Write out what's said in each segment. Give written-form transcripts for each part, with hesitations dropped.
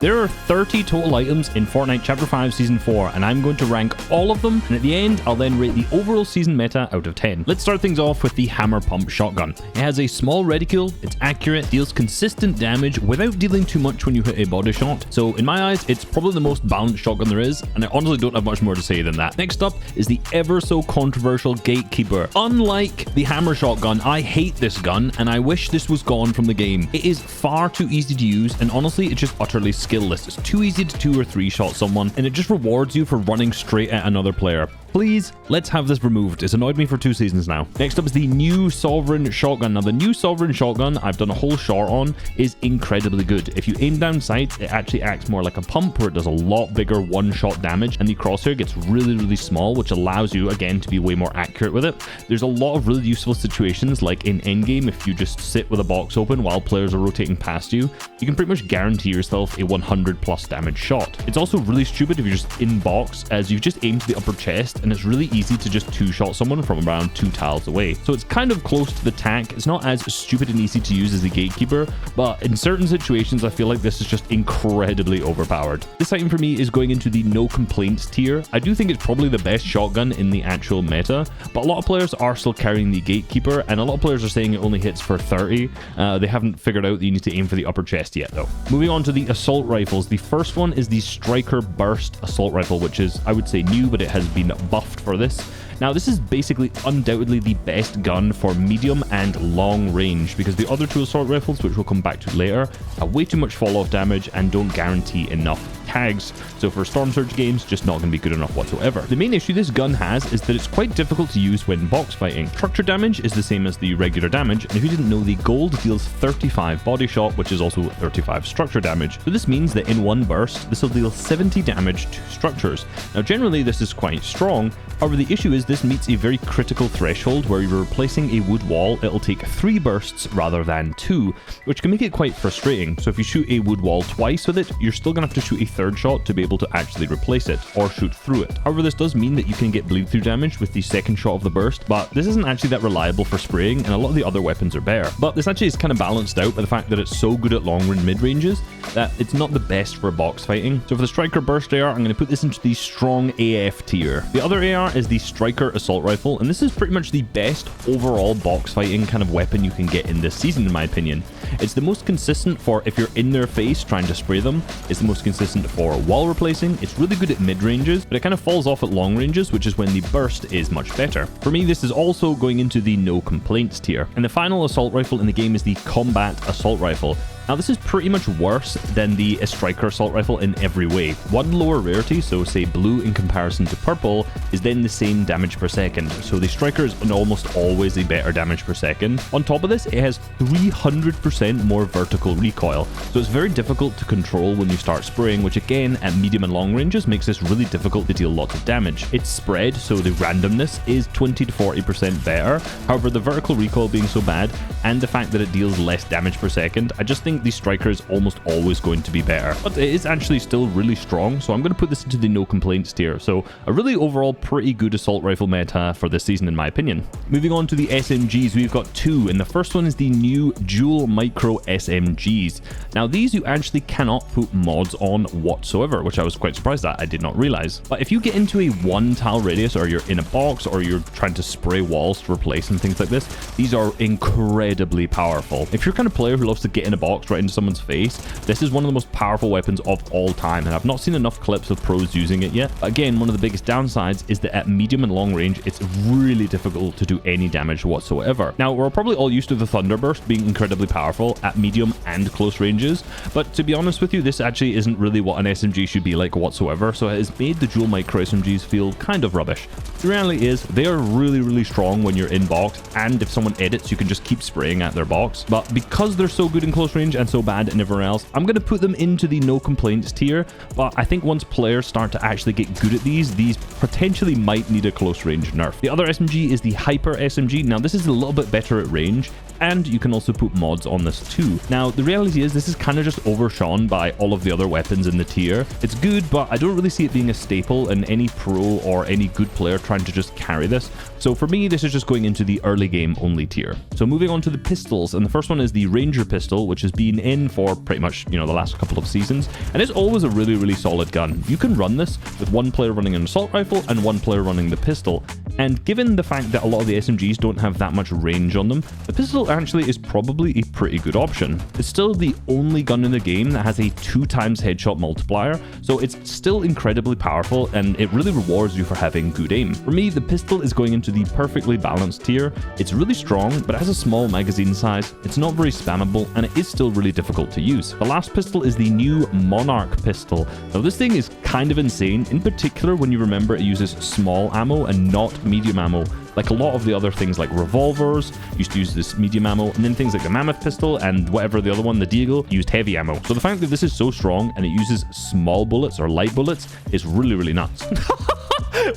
There are 30 total items in Fortnite Chapter 5 Season 4, and I'm going to rank all of them, and at the end, I'll then rate the overall season meta out of 10. Let's start things off with the Hammer Pump Shotgun. It has a small reticule, it's accurate, deals consistent damage without dealing too much when you hit a body shot, so in my eyes, it's probably the most balanced shotgun there is, and I honestly don't have much more to say than that. Next up is the ever so controversial Gatekeeper. Unlike the Hammer Shotgun, I hate this gun, and I wish this was gone from the game. It is far too easy to use, and honestly, it's just utterly skillless. It's too easy to 2 or 3 shot someone, and it just rewards you for running straight at another player. Please, let's have this removed. It's annoyed me for 2 seasons now. Next up is the new Sovereign Shotgun. Now, the new Sovereign Shotgun, I've done a whole short on, is incredibly good. If you aim down sights, it actually acts more like a pump, where it does a lot bigger one-shot damage, and the crosshair gets really, really small, which allows you, again, to be way more accurate with it. There's a lot of really useful situations, like in endgame, if you just sit with a box open while players are rotating past you, you can pretty much guarantee yourself a 100+ damage shot. It's also really stupid if you're just in box, as you just aim to the upper chest, and it's really easy to just 2-shot someone from around 2 tiles away. So it's kind of close to the tank. It's not as stupid and easy to use as the Gatekeeper, but in certain situations, I feel like this is just incredibly overpowered. This item for me is going into the no complaints tier. I do think it's probably the best shotgun in the actual meta, but a lot of players are still carrying the Gatekeeper, and a lot of players are saying it only hits for 30. They haven't figured out that you need to aim for the upper chest yet, though. Moving on to the assault rifles. The first one is the Striker Burst assault rifle, which is, I would say, new, but it has been buffed for this. Now, this is basically undoubtedly the best gun for medium and long range, because the other 2 assault rifles, which we'll come back to later, have way too much fall-off damage and don't guarantee enough tags. So for Storm Surge games, just not going to be good enough whatsoever. The main issue this gun has is that it's quite difficult to use when box fighting. Structure damage is the same as the regular damage, and if you didn't know, the gold deals 35 body shot, which is also 35 structure damage. So this means that in one burst, this will deal 70 damage to structures. Now, generally, this is quite strong. However, the issue is this meets a very critical threshold where you're replacing a wood wall. It'll take 3 bursts rather than 2, which can make it quite frustrating. So if you shoot a wood wall twice with it, you're still going to have to shoot a 3rd shot to be able to actually replace it, or shoot through it. However, this does mean that you can get bleed through damage with the 2nd shot of the burst, but this isn't actually that reliable for spraying, and a lot of the other weapons are better. But this actually is kind of balanced out by the fact that it's so good at long and mid ranges that it's not the best for box fighting. So for the Striker Burst AR, I'm going to put this into the strong AF tier. The other AR is the Striker Assault Rifle, and this is pretty much the best overall box fighting kind of weapon you can get in this season, in my opinion. It's the most consistent for if you're in their face trying to spray them. It's the most consistent for wall replacing. It's really good at mid ranges, but it kind of falls off at long ranges, which is when the burst is much better. For me, this is also going into the no complaints tier. And the final assault rifle in the game is the Combat Assault Rifle. Now, this is pretty much worse than the Striker Assault Rifle in every way. One lower rarity, so say blue in comparison to purple, is then the same damage per second. So the Striker is almost always a better damage per second. On top of this, it has 300% more vertical recoil. So it's very difficult to control when you start spraying, which again, at medium and long ranges, makes this really difficult to deal lots of damage. Its spread, so the randomness, is 20 to 40% better. However, the vertical recoil being so bad, and the fact that it deals less damage per second, I just think the Striker is almost always going to be better. But it is actually still really strong, so I'm going to put this into the no complaints tier. So a really overall pretty good assault rifle meta for this season, in my opinion. Moving on to the SMGs, we've got 2, and the first one is the new Dual Micro SMGs. Now, these you actually cannot put mods on whatsoever, which I was quite surprised at. I did not realize. But if you get into a 1 tile radius, or you're in a box, or you're trying to spray walls to replace and things like this, these are incredibly powerful. If you're kind of player who loves to get in a box right into someone's face, this is one of the most powerful weapons of all time, and I've not seen enough clips of pros using it yet. Again, one of the biggest downsides is that at medium and long range, it's really difficult to do any damage whatsoever. Now, we're probably all used to the Thunderburst being incredibly powerful at medium and close ranges, but to be honest with you, this actually isn't really what an SMG should be like whatsoever, so it has made the Dual Micro SMGs feel kind of rubbish. The reality is, they are really, really strong when you're in box, and if someone edits, you can just keep spraying at their box. But because they're so good in close range and so bad and everywhere else, I'm going to put them into the no complaints tier. But I think once players start to actually get good at these potentially might need a close range nerf. The other SMG is the Hyper SMG. Now, this is a little bit better at range, and you can also put mods on this too. Now, the reality is this is kind of just overshone by all of the other weapons in the tier. It's good, but I don't really see it being a staple in any pro or any good player trying to just carry this. So for me, this is just going into the early game only tier. So moving on to the pistols, and the first one is the Ranger pistol, which is been in for pretty much, the last couple of seasons, and it's always a really, really solid gun. You can run this with one player running an assault rifle and one player running the pistol, and given the fact that a lot of the SMGs don't have that much range on them, the pistol actually is probably a pretty good option. It's still the only gun in the game that has a 2x headshot multiplier, so it's still incredibly powerful, and it really rewards you for having good aim. For me, the pistol is going into the perfectly balanced tier. It's really strong, but it has a small magazine size, it's not very spammable, and it is still really difficult to use. The last pistol is the new Monarch pistol. Now this thing is kind of insane, in particular when you remember it uses small ammo and not medium ammo. Like a lot of the other things like revolvers used to use this medium ammo, and then things like the Mammoth pistol and whatever the other one, the Deagle, used heavy ammo. So the fact that this is so strong and it uses small bullets or light bullets is really, really nuts.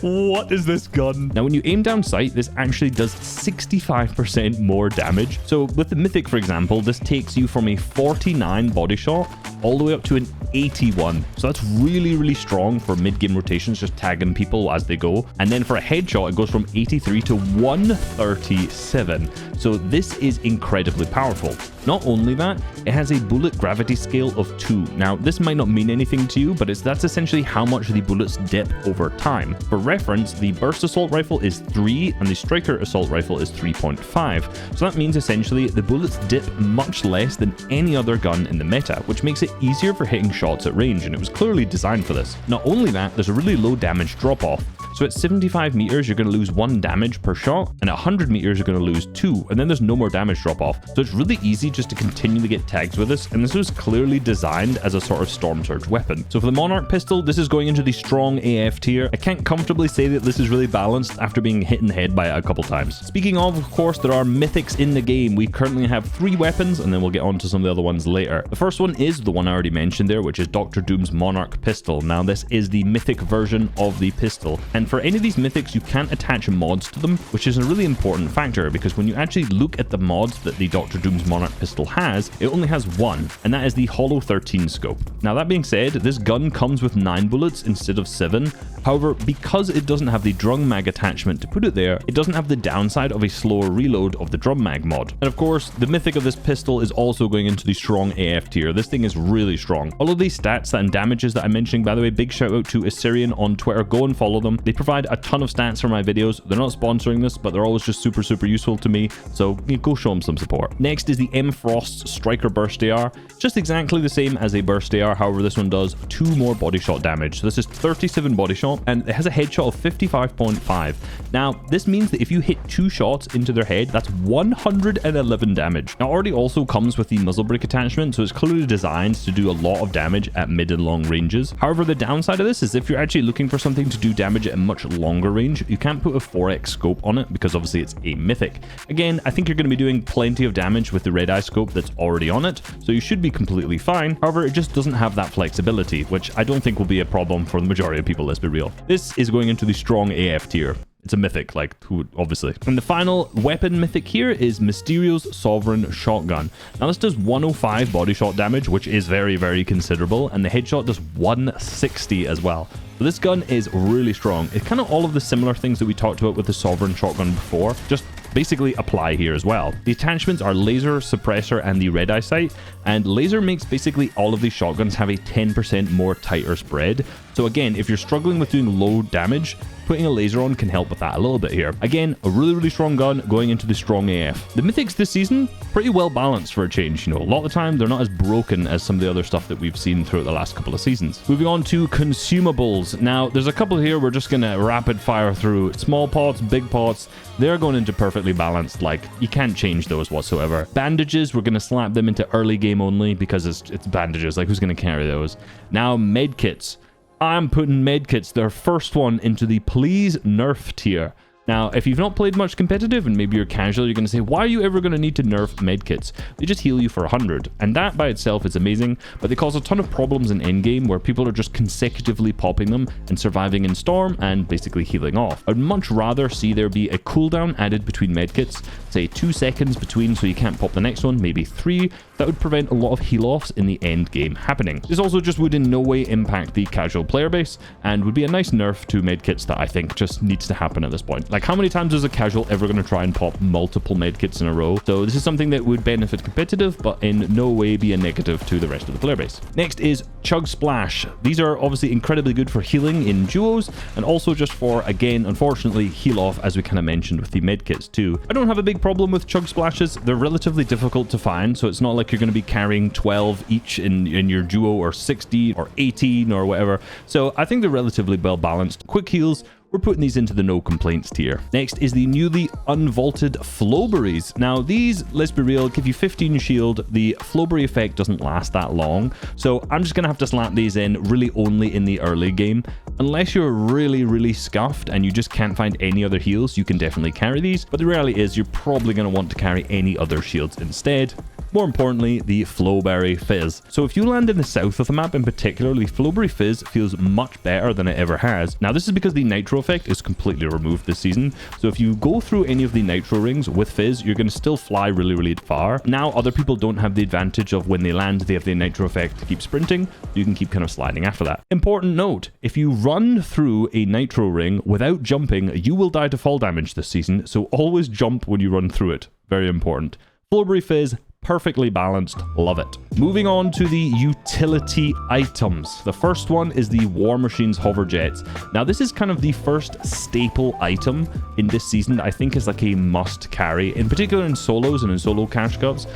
What is this gun? Now, when you aim down sight, this actually does 65% more damage. So with the Mythic, for example, this takes you from a 49 body shot all the way up to an 81. So that's really, really strong for mid-game rotations, just tagging people as they go. And then for a headshot, it goes from 83 to 137. So this is incredibly powerful. Not only that, it has a bullet gravity scale of 2. Now, this might not mean anything to you, but that's essentially how much the bullets dip over time. For reference, the Burst Assault Rifle is 3 and the Striker Assault Rifle is 3.5. So that means essentially the bullets dip much less than any other gun in the meta, which makes it easier for hitting shots at range, and it was clearly designed for this. Not only that, there's a really low damage drop-off. So at 75 meters, you're going to lose 1 damage per shot, and at 100 meters, you're going to lose 2, and then there's no more damage drop-off. So it's really easy just to continue to get tags with this, and this was clearly designed as a sort of Storm Surge weapon. So for the Monarch pistol, this is going into the strong AF tier. I can't comfortably say that this is really balanced after being hit in the head by it a couple times. Speaking of course, there are mythics in the game. We currently have 3 weapons, and then we'll get on to some of the other ones later. The first one is the one I already mentioned there, which is Dr. Doom's Monarch pistol. Now, this is the mythic version of the pistol, and for any of these mythics, you can't attach mods to them, which is a really important factor, because when you actually look at the mods that the Dr. Doom's Monarch pistol has, it only has one, and that is the Hollow 13 scope. Now, that being said, this gun comes with 9 bullets instead of 7. However, because it doesn't have the drum mag attachment to put it there, it doesn't have the downside of a slower reload of the drum mag mod. And of course, the mythic of this pistol is also going into the strong AF tier. This thing is really strong. All of these stats and damages that I'm mentioning, by the way, big shout out to Assyrian on Twitter. Go and follow them. They provide a ton of stats for my videos. They're not sponsoring this, but they're always just super, super useful to me. So go show them some support. Next is the M. Frost's Striker Burst AR. Just exactly the same as a Burst AR. However, this one does 2 more body shot damage. So this is 37 body shot, and it has a headshot of 55.5. Now, this means that if you hit 2 shots into their head, that's 111 damage. Now, already also comes with the muzzle brake attachment, so it's clearly designed to do a lot of damage at mid and long ranges. However, the downside of this is if you're actually looking for something to do damage at a much longer range, you can't put a 4x scope on it because obviously it's a mythic. Again, I think you're going to be doing plenty of damage with the red eye scope that's already on it, so you should be completely fine. However, it just doesn't have that flexibility, which I don't think will be a problem for the majority of people, let's be real. This is going into the strong AF tier. It's a mythic, like, who obviously. And the final weapon mythic here is Mysterio's Sovereign Shotgun. Now, this does 105 body shot damage, which is very, very considerable, and the headshot does 160 as well. So this gun is really strong. It's kind of all of the similar things that we talked about with the Sovereign Shotgun before, just basically apply here as well. The attachments are laser, suppressor, and the red eye sight, and laser makes basically all of these shotguns have a 10% more tighter spread. So again, if you're struggling with doing low damage, putting a laser on can help with that a little bit here. Again, a really, really strong gun going into the strong AF. The mythics this season, pretty well balanced for a change. You know, a lot of the time, they're not as broken as some of the other stuff that we've seen throughout the last couple of seasons. Moving on to consumables. Now, there's a couple here we're just going to rapid fire through. Small pots, big pots, they're going into perfectly balanced. Like, you can't change those whatsoever. Bandages, we're going to slap them into early game only because it's bandages. Like, who's going to carry those? Now, medkits. I'm putting medkits, their first one, into the please nerf tier. Now, if you've not played much competitive and maybe you're casual, you're going to say, why are you ever going to need to nerf medkits? They just heal you for 100. And that by itself is amazing, but they cause a ton of problems in endgame where people are just consecutively popping them and surviving in Storm and basically healing off. I'd much rather see there be a cooldown added between medkits, say 2 seconds between so you can't pop the next one, maybe 3, that would prevent a lot of heal-offs in the end game happening. This also just would in no way impact the casual player base, and would be a nice nerf to medkits that I think just needs to happen at this point. Like, how many times is a casual ever going to try and pop multiple medkits in a row? So this is something that would benefit competitive, but in no way be a negative to the rest of the player base. Next is Chug Splash. These are obviously incredibly good for healing in duos, and also just for, again, unfortunately, heal off, as we kind of mentioned with the medkits too. I don't have a big problem with Chug Splashes. They're relatively difficult to find, so it's not like you're going to be carrying 12 each in your duo, or 16 or 18 or whatever. So I think they're relatively well balanced. Quick heals, we're putting these into the no complaints tier. Next is the newly unvaulted Flowberries. Now these, let's be real, give you 15 shield. The Flowberry effect doesn't last that long, so I'm just gonna have to slap these in really only in the early game. Unless you're really scuffed and you just can't find any other heals, you can definitely carry these, but the reality is you're probably going to want to carry any other shields instead. More importantly, the Flowberry Fizz. So if you land in the south of the map in particular, the Flowberry Fizz feels much better than it ever has. Now this is because the Nitro effect is completely removed this season, so if you go through any of the Nitro rings with Fizz, you're going to still fly really far. Now other people don't have the advantage of when they land, they have the Nitro effect to keep sprinting, you can keep kind of sliding after that. Important note, if you run through a Nitro ring without jumping, you will die to fall damage this season, so always jump when you run through it. Very important. Flowberry Fizz, perfectly balanced, love it. Moving on to the utility items. The first one is the War Machines Hover Jets. Now this is kind of the first staple item in this season that I think is like a must carry, in particular in solos and in solo cash cups.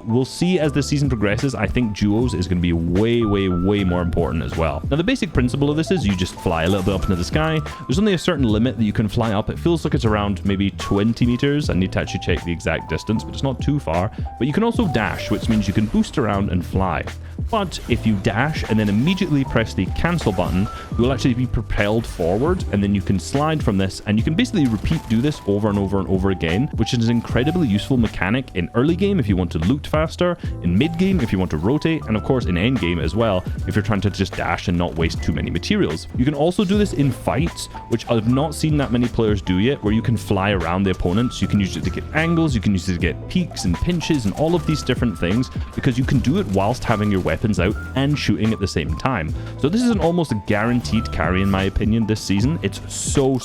We'll see as the season progresses. I think duos is going to be way more important as well. Now the basic principle of this is you just fly a little bit up into the sky. There's only a certain limit that you can fly up. It feels like it's around maybe 20 meters. I need to actually check the exact distance, but it's not too far. But you can also dash, which means you can boost around and fly. But if you dash and then immediately press the cancel button, you will actually be propelled forward, and then you can slide from this, and you can basically do this over and over again, which is an incredibly useful mechanic in early game if you want to loot faster, in mid game if you want to rotate, and of course in end game as well if you're trying to just dash and not waste too many materials. You can also do this in fights, which I've not seen that many players do yet, where you can fly around the opponents. You can use it to get angles, you can use it to get peaks and pinches and all of these different things, because you can do it whilst having your weapons out and shooting at the same time. So this is an almost a guaranteed carry in my opinion this season. It's so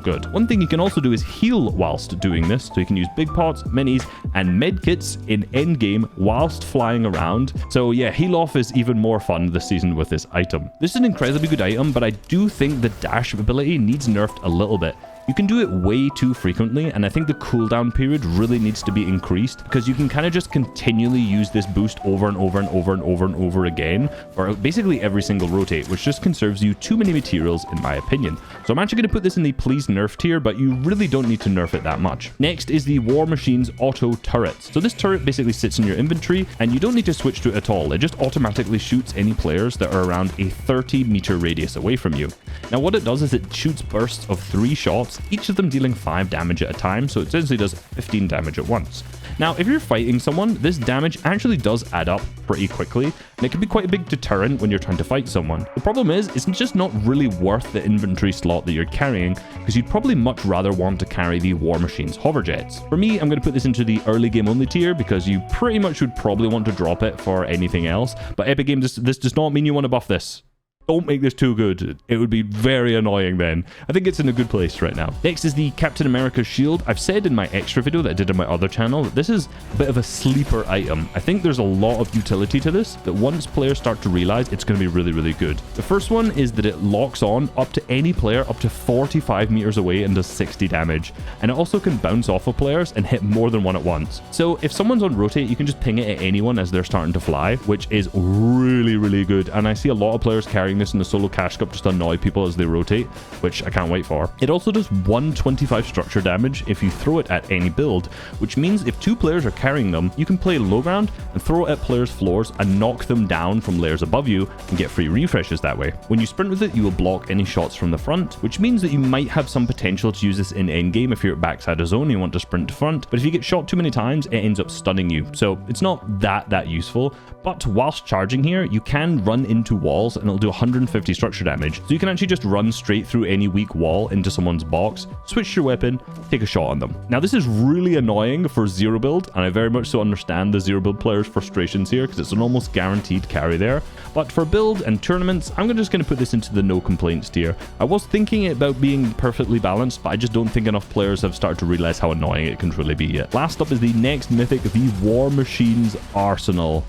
good. One thing you can also do is heal whilst doing this, so you can use big pots, minis, and medkits in endgame whilst flying around. So yeah, heal off is even more fun this season with this item. This is an incredibly good item, but I do think the dash ability needs nerfed a little bit. You can do it way too frequently, and I think the cooldown period really needs to be increased, because you can kind of just continually use this boost over and over again for basically every single rotate, which just conserves you too many materials in my opinion. So I'm actually going to put this in the please nerf tier, but you really don't need to nerf it that much. Next is the War Machines Auto Turrets. So this turret basically sits in your inventory, and you don't need to switch to it at all. It just automatically shoots any players that are around a 30-meter radius away from you. Now what it does is it shoots bursts of 3 shots, each of them dealing 5 damage at a time, so it essentially does 15 damage at once. Now, if you're fighting someone, this damage actually does add up pretty quickly, and it can be quite a big deterrent when you're trying to fight someone. The problem is, it's just not really worth the inventory slot that you're carrying, because you'd probably much rather want to carry the War Machines Hover Jets. For me, I'm going to put this into the early game only tier, because you pretty much would probably want to drop it for anything else, but Epic Games, this does not mean you want to buff this. Don't make this too good. It would be very annoying then. I think it's in a good place right now. Next is the Captain America shield. I've said in my extra video that I did on my other channel that this is a bit of a sleeper item. I think there's a lot of utility to this that once players start to realize, it's going to be really good. The first one is that it locks on up to any player up to 45 meters away and does 60 damage. And it also can bounce off of players and hit more than one at once. So if someone's on rotate, you can just ping it at anyone as they're starting to fly, which is really good. And I see a lot of players carrying this in the solo cash cup just to annoy people as they rotate, which I can't wait for. It also does 125 structure damage if you throw it at any build, which means if 2 players are carrying them, you can play low ground and throw it at players' floors and knock them down from layers above you and get free refreshes that way. When you sprint with it, you will block any shots from the front, which means that you might have some potential to use this in endgame if you're at backside of zone and you want to sprint to front, but if you get shot too many times, it ends up stunning you. So it's not that useful, but whilst charging here, you can run into walls and it'll do 100% 150 structure damage. So you can actually just run straight through any weak wall into someone's box, switch your weapon, take a shot on them. Now this is really annoying for zero build, and I very much so understand the zero build players' frustrations here because it's an almost guaranteed carry there. But for build and tournaments, I'm just going to put this into the no complaints tier. I was thinking about being perfectly balanced, but I just don't think enough players have started to realize how annoying it can truly be yet. Last up is the next mythic, the War Machines Arsenal.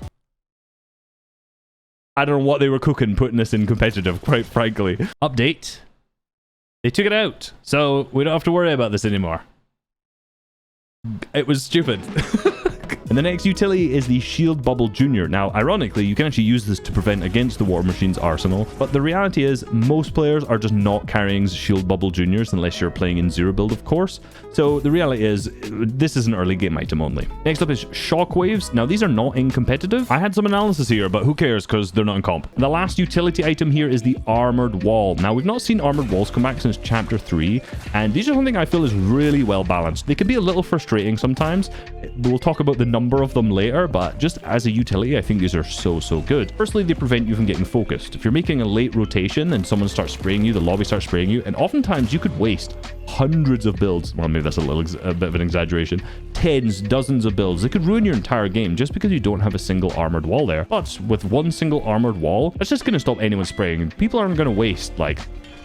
I don't know what they were cooking putting this in competitive, quite frankly. Update. They took it out, so we don't have to worry about this anymore. It was stupid. And the next utility is the Shield Bubble Junior. Now, ironically, you can actually use this to prevent against the War Machines Arsenal, but the reality is most players are just not carrying Shield Bubble Juniors unless you're playing in zero build, of course. So the reality is this is an early game item only. Next up is Shockwaves. Now, these are not in competitive. I had some analysis here, but who cares because they're not in comp. The last utility item here is the Armored Wall. Now, we've not seen Armored Walls come back since Chapter 3, and these are something I feel is really well balanced. They can be a little frustrating sometimes. We'll talk about the number of them later, but just as a utility, I think these are so good. Firstly, they prevent you from getting focused. If you're making a late rotation and someone starts spraying you, the lobby starts spraying you, and oftentimes you could waste hundreds of builds. Well, maybe that's a bit of an exaggeration. Tens, dozens of builds. It could ruin your entire game just because you don't have a single armored wall there. But with one single armored wall, that's just going to stop anyone spraying. People aren't going to waste like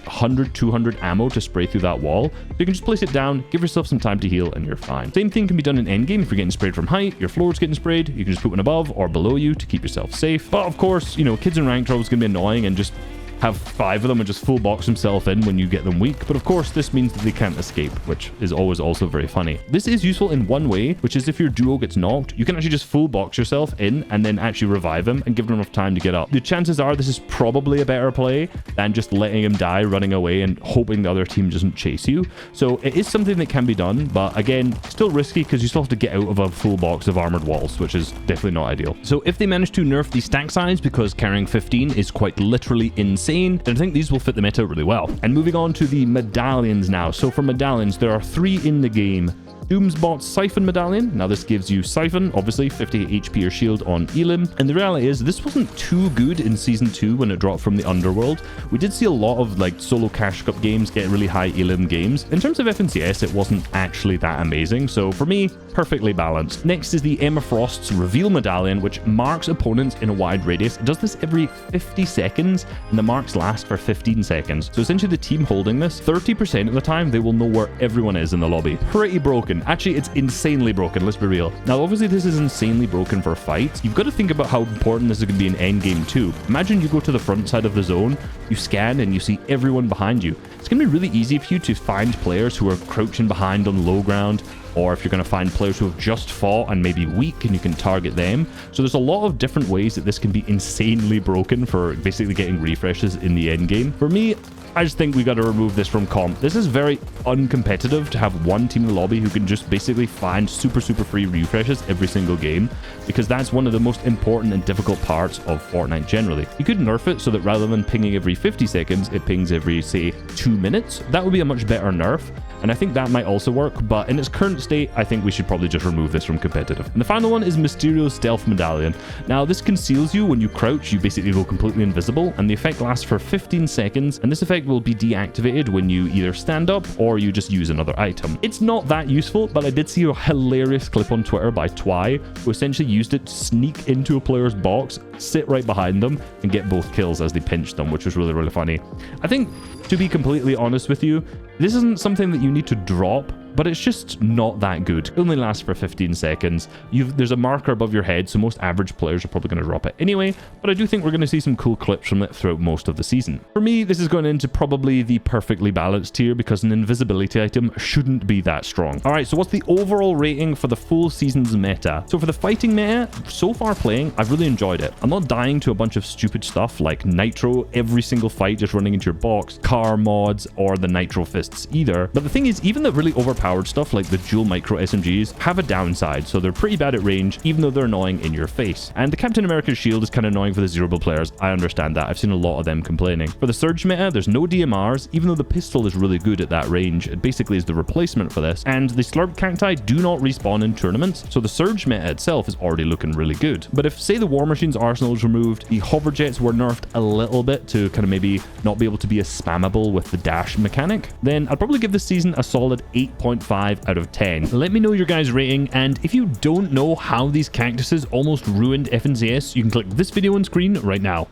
100, 200 ammo to spray through that wall. So you can just place it down, give yourself some time to heal, and you're fine. Same thing can be done in endgame. If you're getting sprayed from height, your floor's getting sprayed, you can just put one above or below you to keep yourself safe. But of course, you know, kids in ranked are always going to be annoying and just have 5 of them and just full box himself in when you get them weak. But of course, this means that they can't escape, which is always also very funny. This is useful in one way, which is if your duo gets knocked, you can actually just full box yourself in and then actually revive him and give them enough time to get up. The chances are this is probably a better play than just letting him die, running away and hoping the other team doesn't chase you. So it is something that can be done, but again, still risky because you still have to get out of a full box of armored walls, which is definitely not ideal. So if they manage to nerf the stack size because carrying 15 is quite literally insane, then I think these will fit the meta really well. And moving on to the medallions now. So for medallions, there are 3 in the game. Doomsbot's Siphon Medallion. Now this gives you Siphon, obviously 50 HP or shield on Elim. And the reality is this wasn't too good in Season 2 when it dropped from the Underworld. We did see a lot of like solo cash cup games get really high Elim games. In terms of FNCS, it wasn't actually that amazing. So for me, perfectly balanced. Next is the Emma Frost's Reveal Medallion, which marks opponents in a wide radius. It does this every 50 seconds and the marks last for 15 seconds. So essentially the team holding this, 30% of the time, they will know where everyone is in the lobby. Pretty broken. Actually, it's insanely broken, let's be real. Now, obviously, this is insanely broken for fights. You've got to think about how important this is going to be in endgame too. Imagine you go to the front side of the zone, you scan, and you see everyone behind you. It's going to be really easy for you to find players who are crouching behind on low ground, or if you're going to find players who have just fought and maybe weak and you can target them. So there's a lot of different ways that this can be insanely broken for basically getting refreshes in the end game. For me, I just think we got to remove this from comp. This is very uncompetitive to have one team in the lobby who can just basically find super free refreshes every single game, because that's one of the most important and difficult parts of Fortnite generally. You could nerf it so that rather than pinging every 50 seconds, it pings every, say, 2 minutes. That would be a much better nerf, and I think that might also work, but in its current state, I think we should probably just remove this from competitive. And the final one is Mysterio's Stealth Medallion. Now, this conceals you. When you crouch, you basically go completely invisible, and the effect lasts for 15 seconds, and this effect will be deactivated when you either stand up or you just use another item. It's not that useful, but I did see a hilarious clip on Twitter by Twy, who essentially used it to sneak into a player's box, sit right behind them, and get both kills as they pinched them, which was really funny. I think, to be completely honest with you, this isn't something that you need to drop, but it's just not that good. It only lasts for 15 seconds. There's a marker above your head, so most average players are probably going to drop it anyway, but I do think we're going to see some cool clips from it throughout most of the season. For me, this is going into probably the perfectly balanced tier because an invisibility item shouldn't be that strong. All right, so what's the overall rating for the full season's meta? So for the fighting meta, so far playing, I've really enjoyed it. I'm not dying to a bunch of stupid stuff like Nitro, every single fight just running into your box, car mods, or the Nitro fists either. But the thing is, even the really overpowered powered stuff like the dual micro SMGs have a downside, so they're pretty bad at range, even though they're annoying in your face. And the Captain America shield is kind of annoying for the zero build players. I understand that. I've seen a lot of them complaining. For the Surge meta, there's no DMRs, even though the pistol is really good at that range. It basically is the replacement for this. And the Slurp Cacti do not respawn in tournaments, so the Surge meta itself is already looking really good. But if, say, the War Machine's arsenal is removed, the hover jets were nerfed a little bit to kind of maybe not be able to be as spammable with the dash mechanic, then I'd probably give this season a solid 8.5 out of 10. Let me know your guys' rating, and if you don't know how these cactuses almost ruined FNCS, you can click this video on screen right now.